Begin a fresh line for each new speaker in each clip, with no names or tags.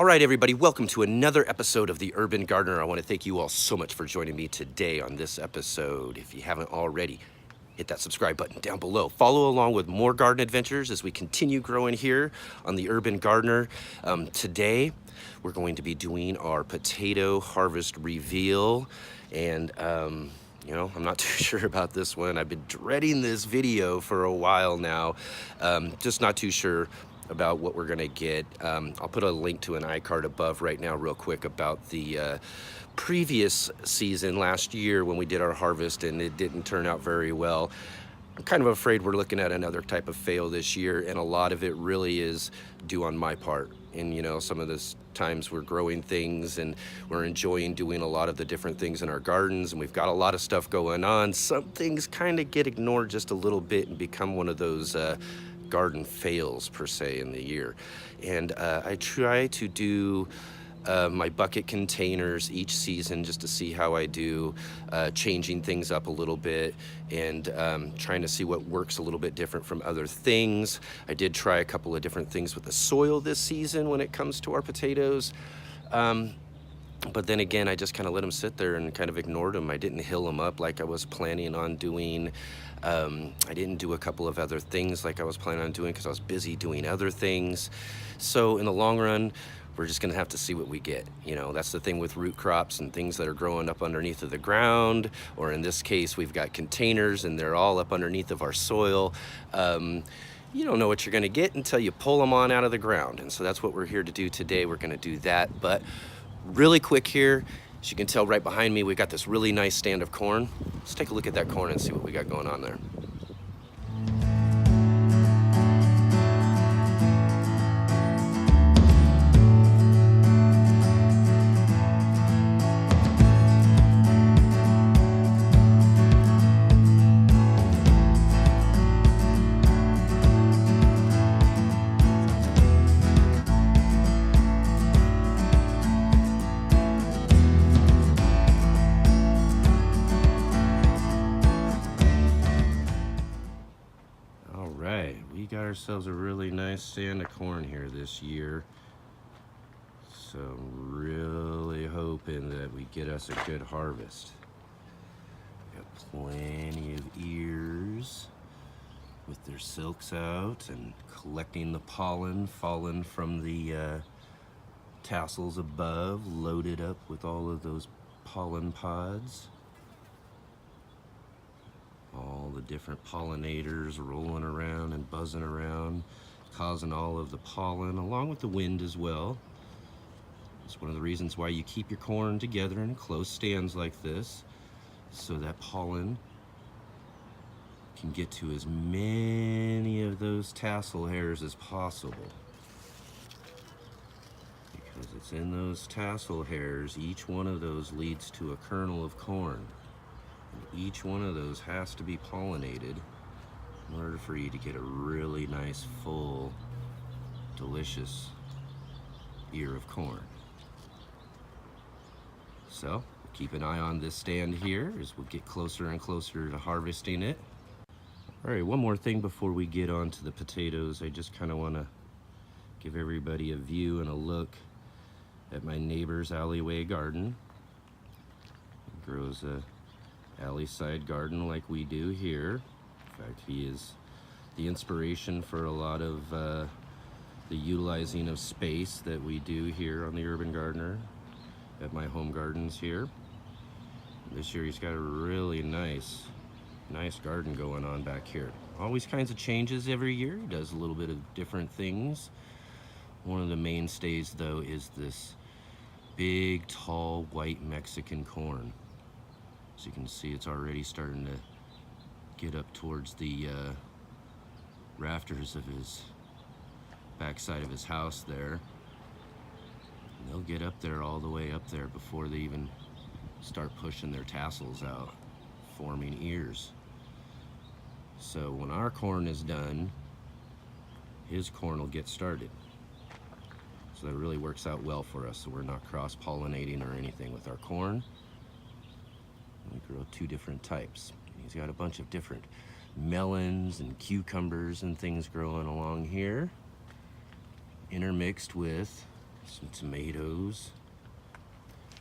All right, everybody, welcome to another episode of The Urban Gardener. I want to thank you all so much for joining me today on this episode. If you haven't already, hit that subscribe button down below. Follow along with more garden adventures as we continue growing here on The Urban Gardener. Today, we're going to be doing our potato harvest reveal. And, you know, I'm not too sure about this one. I've been dreading this video for a while now. Just not too sure about what we're gonna get. I'll put a link to an iCard above right now real quick about the previous season last year when we did our harvest and it didn't turn out very well. I'm kind of afraid we're looking at another type of fail this year, and a lot of it really is due on my part. And you know, some of this times we're growing things and we're enjoying doing a lot of the different things in our gardens, and we've got a lot of stuff going on. Some things kind of get ignored just a little bit and become one of those garden fails per se in the year. And I try to do my bucket containers each season just to see how I do, changing things up a little bit and trying to see what works a little bit different from other things. I did try a couple of different things with the soil this season when it comes to our potatoes. But then again, I just kind of let them sit there and kind of ignored them. I didn't hill them up like I was planning on doing. I didn't do a couple of other things like I was planning on doing because I was busy doing other things. So in the long run, we're just gonna have to see what we get. You know, that's the thing with root crops and things that are growing up underneath of the ground, or in this case, we've got containers and they're all up underneath of our soil. You don't know what you're gonna get until you pull them on out of the ground. And so that's what we're here to do today. We're gonna do that, but really quick here, as you can tell right behind me, we got this really nice stand of corn. Let's take a look at that corn and see what we got going on there. We got ourselves a really nice stand of corn here this year. So I'm really hoping that we get us a good harvest. Got plenty of ears with their silks out and collecting the pollen fallen from the tassels above, loaded up with all of those pollen pods. All the different pollinators rolling around and buzzing around, causing all of the pollen, along with the wind as well. It's one of the reasons why you keep your corn together in close stands like this, so that pollen can get to as many of those tassel hairs as possible. Because it's in those tassel hairs, each one of those leads to a kernel of corn. Each one of those has to be pollinated in order for you to get a really nice, full, delicious ear of corn. So, keep an eye on this stand here as we get closer and closer to harvesting it. All right, one more thing before we get on to the potatoes. I just kind of want to give everybody a view and a look at my neighbor's alleyway garden. He grows a alley side garden like we do here. In fact, he is the inspiration for a lot of the utilizing of space that we do here on the Urban Gardener at my home gardens here. This year he's got a really nice garden going on back here. Always kinds of changes every year. He does a little bit of different things. One of the mainstays though is this big, tall, white Mexican corn. As you can see, it's already starting to get up towards the rafters of his backside of his house there. And they'll get up there, all the way up there, before they even start pushing their tassels out, forming ears. So when our corn is done, his corn will get started. So that really works out well for us, so we're not cross-pollinating or anything with our corn. We grow two different types. He's got a bunch of different melons and cucumbers and things growing along here, intermixed with Some tomatoes.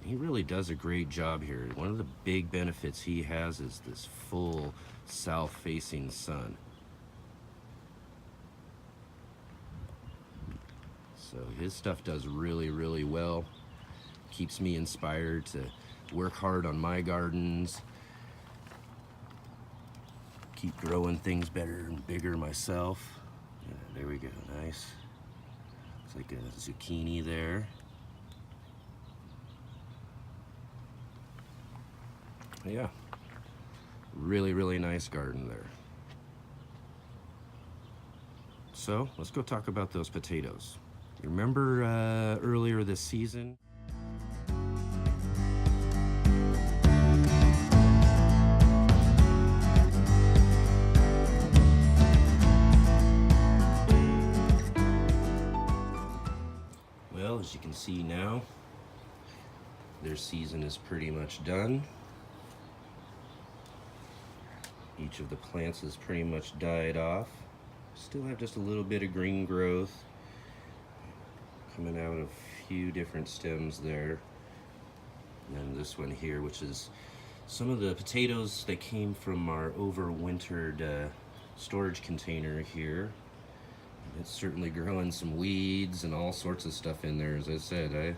He really does a great job here. One of the big benefits he has is this full south-facing sun. So his stuff does really, really well. Keeps me inspired to work hard on my gardens. Keep growing things better and bigger myself. Yeah, there we go, nice. It's like a zucchini there. Yeah, really, really nice garden there. So let's go talk about those potatoes. You remember earlier this season? Well, as you can see now, their season is pretty much done. Each of the plants has pretty much died off. Still have just a little bit of green growth coming out of a few different stems there. And then this one here, which is some of the potatoes that came from our overwintered storage container here. It's certainly growing some weeds and all sorts of stuff in there. As I said, I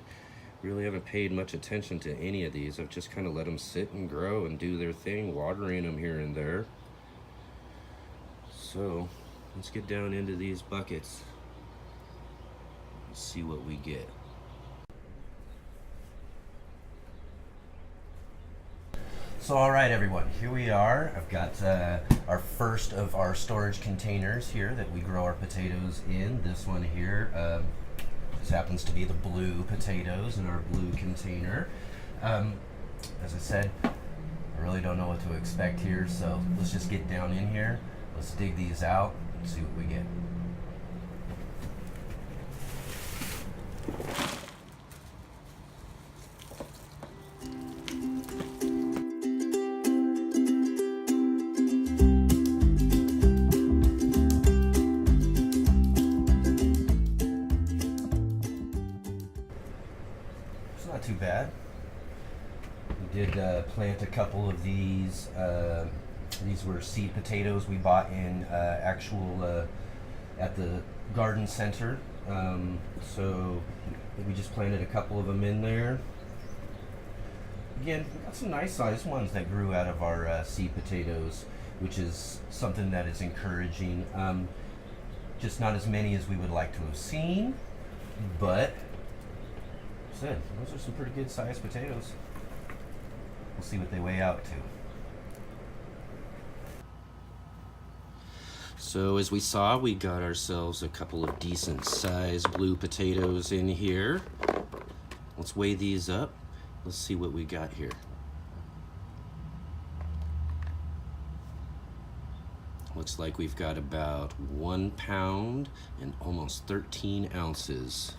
really haven't paid much attention to any of these. I've just kind of let them sit and grow and do their thing, watering them here and there. So let's get down into these buckets. Let's see what we get. So all right, everyone, here we are. I've got our first of our storage containers here that we grow our potatoes in. This one here, this happens to be the blue potatoes in our blue container. As I said, I really don't know what to expect here, so let's just get down in here. Let's dig these out and see what we get. It's not too bad. We did plant a couple of these. These were seed potatoes we bought in at the garden center. So we just planted a couple of them in there. Again, we got some nice sized ones that grew out of our seed potatoes, which is something that is encouraging. Just not as many as we would like to have seen, but those are some pretty good sized potatoes. We'll see what they weigh out to. So as we saw, we got ourselves a couple of decent sized blue potatoes in here. Let's weigh these up. Let's see what we got here. Looks like we've got about 1 pound and almost 13 ounces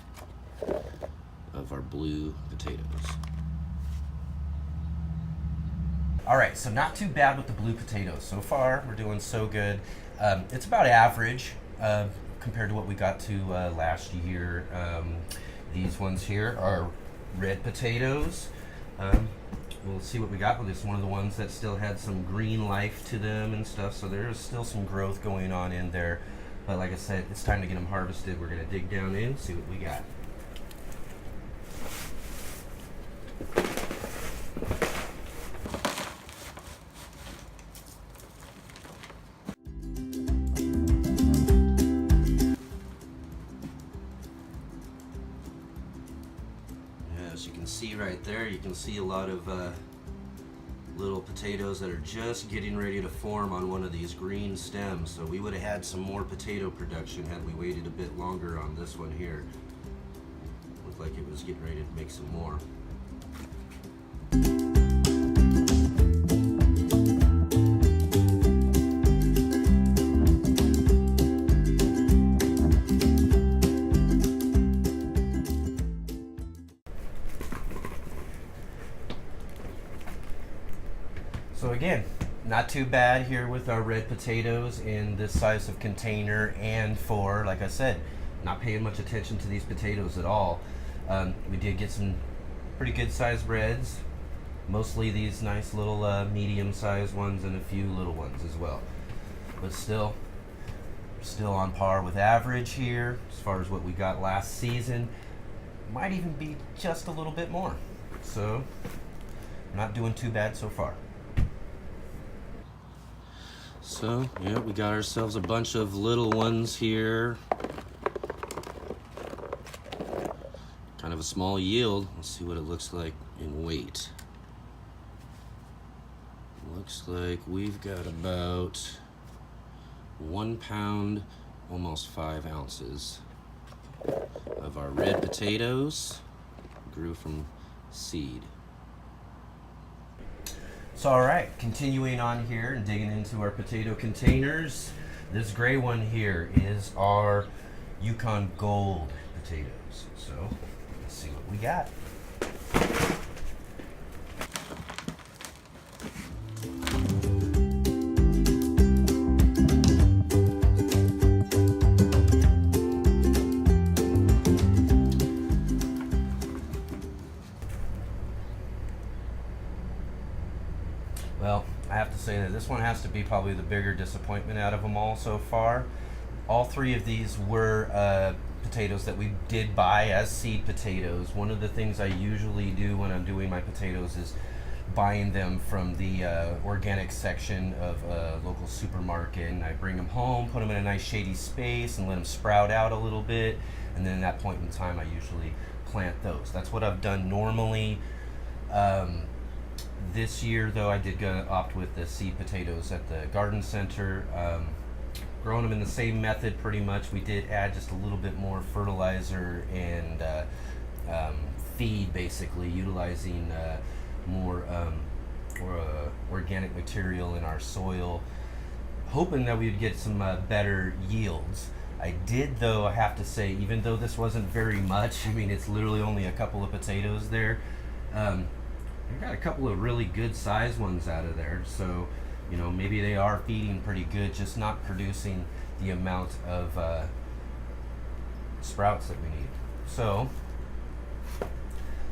of our blue potatoes. All right, so not too bad with the blue potatoes. So far, we're doing so good. It's about average compared to what we got to last year. These ones here are red potatoes. We'll see what we got with this. One of the ones that still had some green life to them and stuff, so there is still some growth going on in there. But like I said, it's time to get them harvested. We're gonna dig down in, see what we got. As you can see right there, you can see a lot of little potatoes that are just getting ready to form on one of these green stems. So we would have had some more potato production had we waited a bit longer on this one here. Looked like it was getting ready to make some more. So again, not too bad here with our red potatoes in this size of container, and for, like I said, not paying much attention to these potatoes at all. We did get some pretty good sized reds, mostly these nice little medium sized ones and a few little ones as well. But still on par with average here as far as what we got last season. Might even be just a little bit more. So, not doing too bad so far. So, yeah, we got ourselves a bunch of little ones here. Kind of a small yield. Let's see what it looks like in weight. Looks like we've got about 1 pound, almost 5 ounces of our red potatoes. Grew from seed. So all right, continuing on here and digging into our potato containers. This gray one here is our Yukon Gold potatoes. So let's see what we got. Well, I have to say that this one has to be probably the bigger disappointment out of them all so far. All three of these were potatoes that we did buy as seed potatoes. One of the things I usually do when I'm doing my potatoes is buying them from the organic section of a local supermarket, and I bring them home, put them in a nice shady space and let them sprout out a little bit, and then at that point in time I usually plant those. That's what I've done normally. This year, though, I did opt with the seed potatoes at the garden center. Growing them in the same method pretty much. We did add just a little bit more fertilizer and feed, basically, utilizing more organic material in our soil, hoping that we would get some better yields. I did, though, I have to say, even though this wasn't very much, I mean, it's literally only a couple of potatoes there, I got a couple of really good sized ones out of there, so you know, maybe they are feeding pretty good, just not producing the amount of sprouts that we need. So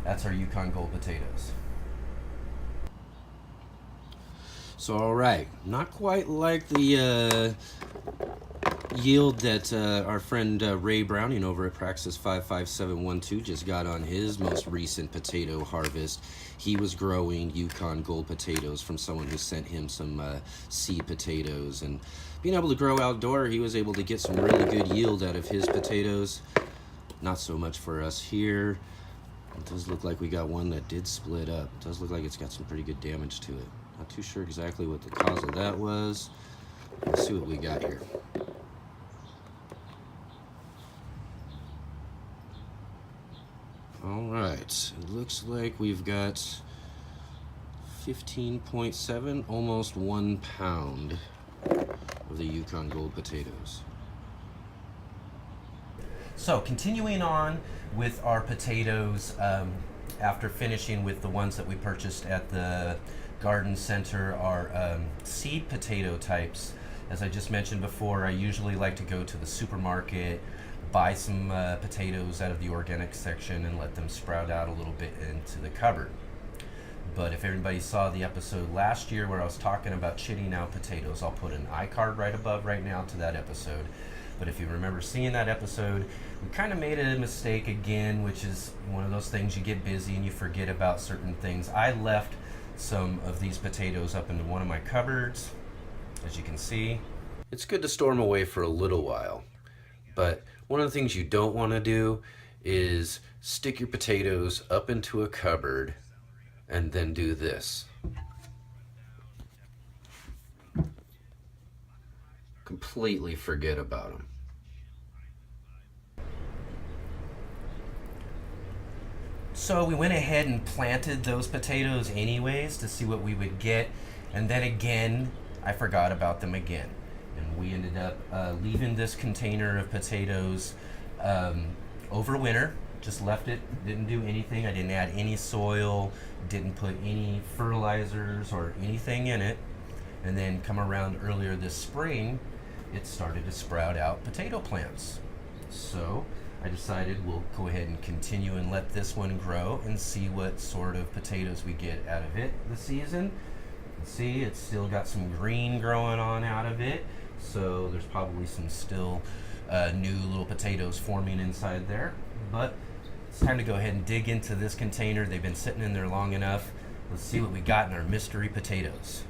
that's our Yukon Gold potatoes. So all right, not quite like the yield that our friend Ray Browning over at Praxis 55712 just got on his most recent potato harvest. He was growing Yukon Gold potatoes from someone who sent him some seed potatoes, and being able to grow outdoor, he was able to get some really good yield out of his potatoes. Not so much for us here. It does look like we got one that did split up. It does look like it's got some pretty good damage to it. Not too sure exactly what the cause of that was. Let's see what we got here. All right, it looks like we've got 15.7, almost 1 pound of the Yukon Gold potatoes. So continuing on with our potatoes, after finishing with the ones that we purchased at the garden center, our seed potato types. As I just mentioned before, I usually like to go to the supermarket, buy some potatoes out of the organic section and let them sprout out a little bit into the cupboard. But if everybody saw the episode last year where I was talking about chitting out potatoes, I'll put an iCard right above right now to that episode. But if you remember seeing that episode, we kind of made a mistake again, which is one of those things you get busy and you forget about certain things. I left some of these potatoes up into one of my cupboards, as you can see. It's good to store them away for a little while, but one of the things you don't want to do is stick your potatoes up into a cupboard and then do this. Completely forget about them. So we went ahead and planted those potatoes anyways to see what we would get, and then again I forgot about them again, and we ended up leaving this container of potatoes over winter. Just left it, didn't do anything. I didn't add any soil, didn't put any fertilizers or anything in it. And then come around earlier this spring, it started to sprout out potato plants. So I decided we'll go ahead and continue and let this one grow and see what sort of potatoes we get out of it this season. You can see it's still got some green growing on out of it, so there's probably some still new little potatoes forming inside there. But it's time to go ahead and dig into this container. They've been sitting in there long enough. Let's see what we got in our mystery potatoes.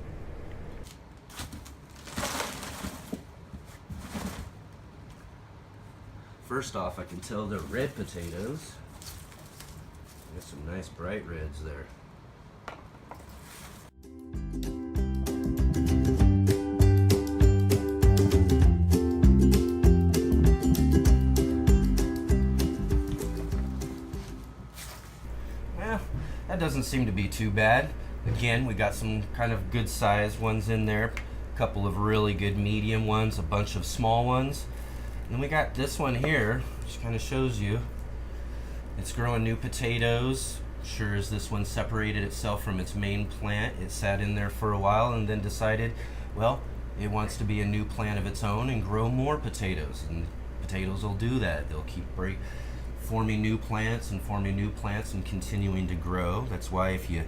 First off, I can tell they're red potatoes. Got some nice bright reds there. Well, that doesn't seem to be too bad. Again, we got some kind of good sized ones in there. A couple of really good medium ones, a bunch of small ones. And then we got this one here, which kind of shows you it's growing new potatoes. Sure as this one separated itself from its main plant, it sat in there for a while and then decided, well, it wants to be a new plant of its own and grow more potatoes. And potatoes will do that. They'll keep forming new plants and forming new plants and continuing to grow. That's why if you,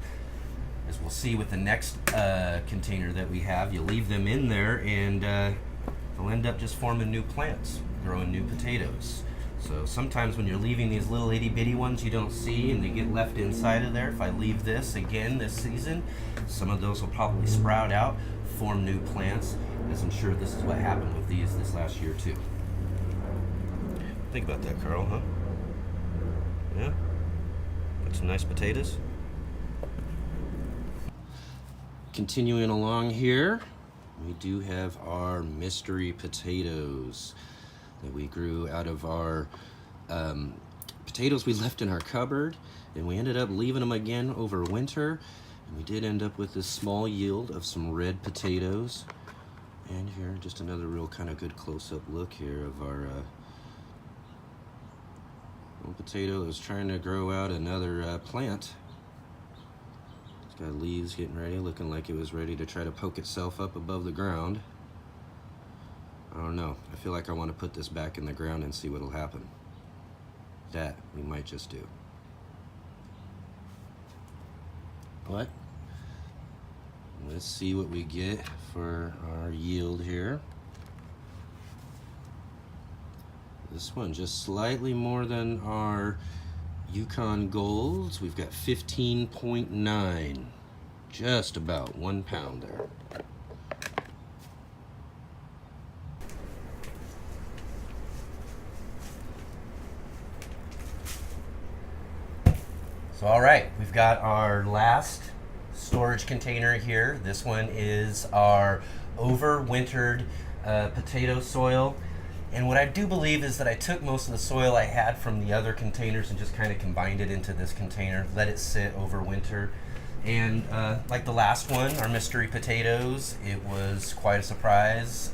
as we'll see with the next container that we have, you leave them in there and they'll end up just forming new plants, growing new potatoes. So sometimes when you're leaving these little itty bitty ones you don't see and they get left inside of there, if I leave this again this season, some of those will probably sprout out, form new plants, as I'm sure this is what happened with these this last year too. Think about that, Carl, huh? Yeah? Got some nice potatoes. Continuing along here, we do have our mystery potatoes that we grew out of our potatoes we left in our cupboard, and we ended up leaving them again over winter, and we did end up with this small yield of some red potatoes. And here, just another real kind of good close-up look here of our little potato that was trying to grow out another plant. It's got leaves getting ready, looking like it was ready to try to poke itself up above the ground. I don't know. I feel like I want to put this back in the ground and see what'll happen. That we might just do. But let's see what we get for our yield here. This one just slightly more than our Yukon Golds. We've got 15.9, just about 1 pound there. So all right, we've got our last storage container here. This one is our overwintered potato soil. And what I do believe is that I took most of the soil I had from the other containers and just kind of combined it into this container, let it sit over winter. And like the last one, our mystery potatoes, it was quite a surprise.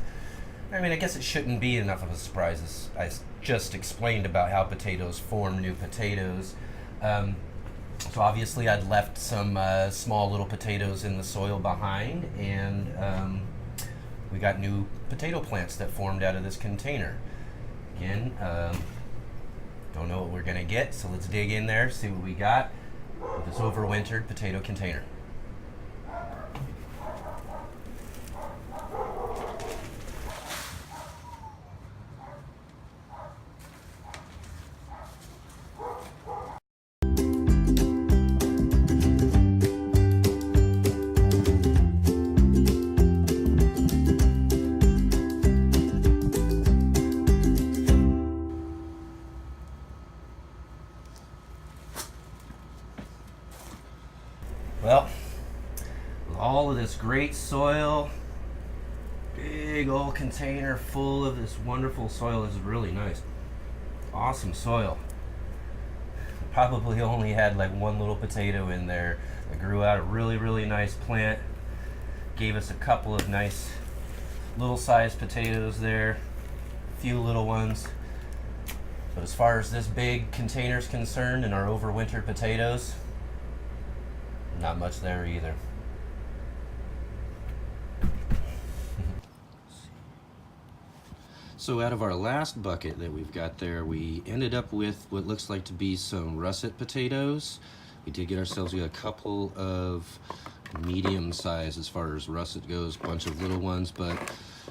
I mean, I guess it shouldn't be enough of a surprise, as I just explained about how potatoes form new potatoes. So obviously I'd left some small little potatoes in the soil behind, and we got new potato plants that formed out of this container. Again, don't know what we're gonna get, so let's dig in there, see what we got with this overwintered potato container. Well, with all of this great soil, big old container full of this wonderful soil. This is really nice, awesome soil. Probably only had like one little potato in there that grew out a really nice plant. Gave us a couple of nice little sized potatoes there, a few little ones. But as far as this big container is concerned and our overwintered potatoes, not much there either. So out of our last bucket that we've got there, we ended up with what looks like to be some russet potatoes. We did get ourselves a couple of medium size as far as russet goes, a bunch of little ones, but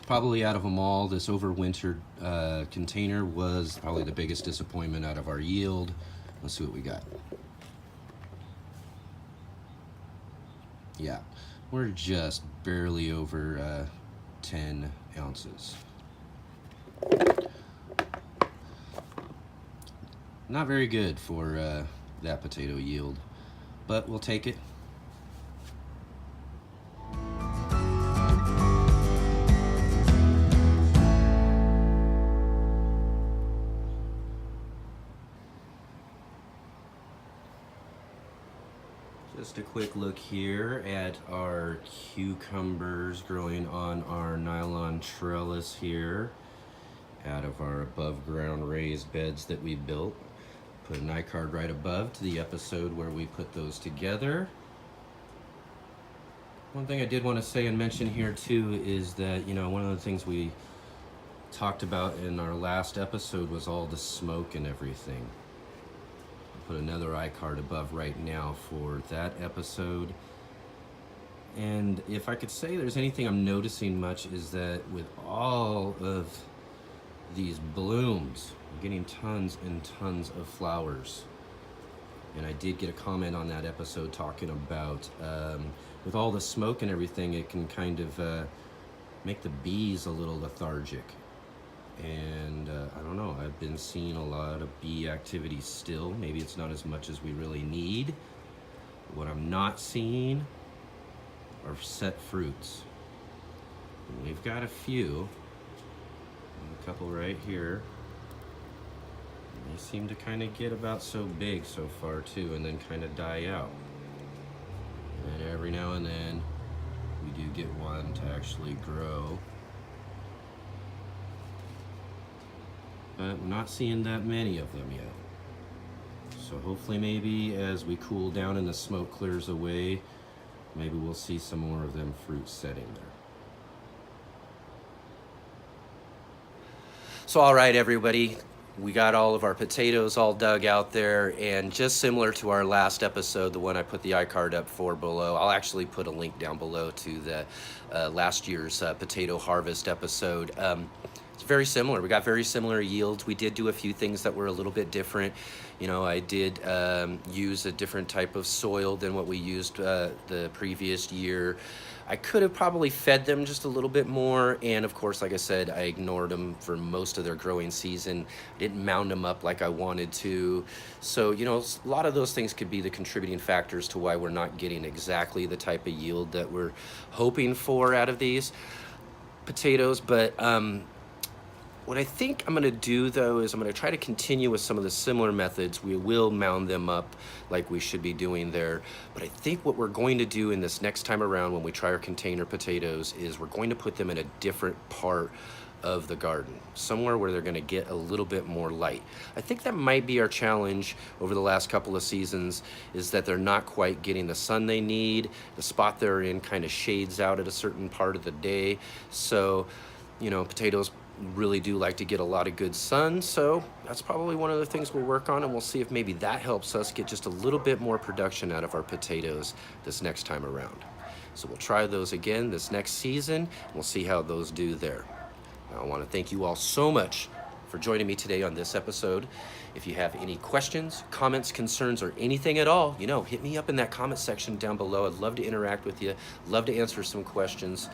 probably out of them all, this overwintered container was probably the biggest disappointment out of our yield. Let's see what we got. Yeah, we're just barely over 10 ounces. Not very good for that potato yield, but we'll take it. Just a quick look here at our cucumbers growing on our nylon trellis here out of our above ground raised beds that we built. Put an iCard right above to the episode where we put those together. One thing I did want to say and mention here too is that, you know, one of the things we talked about in our last episode was all the smoke and everything. I'll put another iCard above right now for that episode. And if I could say there's anything I'm noticing much is that with all of these blooms, I'm getting tons and tons of flowers. And I did get a comment on that episode talking about with all the smoke and everything, it can kind of make the bees a little lethargic. And I don't know, I've been seeing a lot of bee activity still. Maybe it's not as much as we really need. What I'm not seeing are set fruits. And we've got a few. A couple right here. They seem to kind of get about so big so far too, and then kind of die out. And every now and then we do get one to actually grow. But I'm not seeing that many of them yet. So hopefully maybe as we cool down and the smoke clears away, maybe we'll see some more of them fruits setting there. So all right, everybody, we got all of our potatoes all dug out there, and just similar to our last episode, the one I put the iCard up for below, I'll actually put a link down below to the last year's potato harvest episode. It's very similar. We got very similar yields. We did do a few things that were a little bit different. You know, I did use a different type of soil than what we used the previous year. I could have probably fed them just a little bit more, and of course, like I said, I ignored them for most of their growing season. I didn't mound them up like I wanted to. So, you know, a lot of those things could be the contributing factors to why we're not getting exactly the type of yield that we're hoping for out of these potatoes. But what I think I'm gonna do though is I'm gonna try to continue with some of the similar methods. We will mound them up like we should be doing there. But I think what we're going to do in this next time around when we try our container potatoes is we're going to put them in a different part of the garden, somewhere where they're gonna get a little bit more light. I think that might be our challenge over the last couple of seasons, is that they're not quite getting the sun they need. The spot they're in kind of shades out at a certain part of the day. So, you know, potatoes really do like to get a lot of good sun, so that's probably one of the things we'll work on, and we'll see if maybe that helps us get just a little bit more production out of our potatoes this next time around. So we'll try those again this next season, and we'll see how those do there. Now, I want to thank you all so much for joining me today on this episode. If you have any questions, comments, concerns, or anything at all, you know, hit me up in that comment section down below. I'd love to interact with you, love to answer some questions.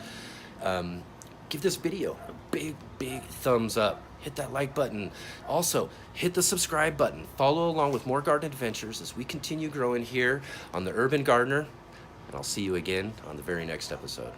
Give this video a big thumbs up. Hit that like button. Also, hit the subscribe button. Follow along with more garden adventures as we continue growing here on the Urban Gardener. And I'll see you again on the very next episode.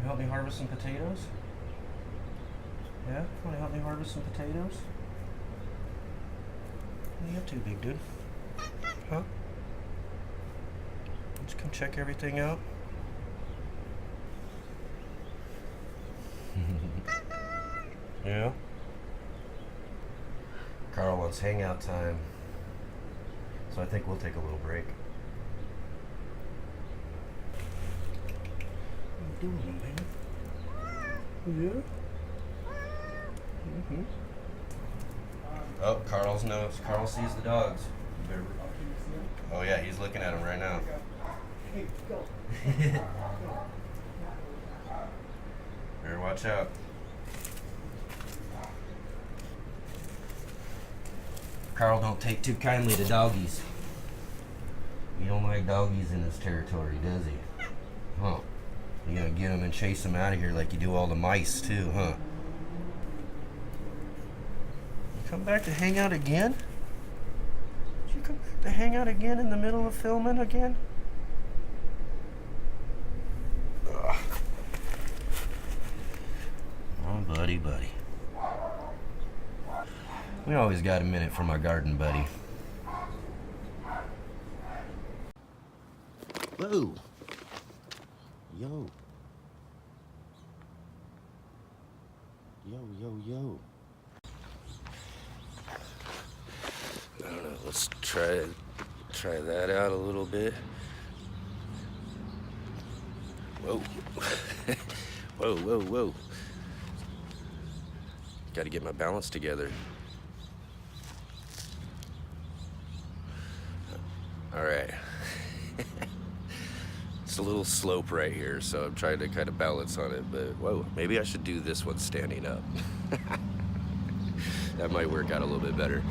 Help me harvest some potatoes? Yeah? Want to help me harvest some potatoes? What are you up to, big dude? Huh? Let's come check everything out. Yeah? Carl wants hangout time, so I think we'll take a little break. What are you doing, man? Yeah? Mm-hmm. Oh, Carl sees the dogs. Oh yeah, he's looking at them right now. Better watch out. Carl don't take too kindly to doggies. He don't like doggies in his territory, does he? Huh. You gonna get him and chase him out of here like you do all the mice too, huh? You come back to hang out again? Did you come back to hang out again in the middle of filming again? Ugh. Oh, buddy. We always got a minute for my garden buddy. Whoa. Yo. Yo. I don't know, let's try that out a little bit. Whoa. Whoa. Gotta get my balance together. All right. It's a little slope right here, so I'm trying to kind of balance on it, but whoa, maybe I should do this one standing up. That might work out a little bit better.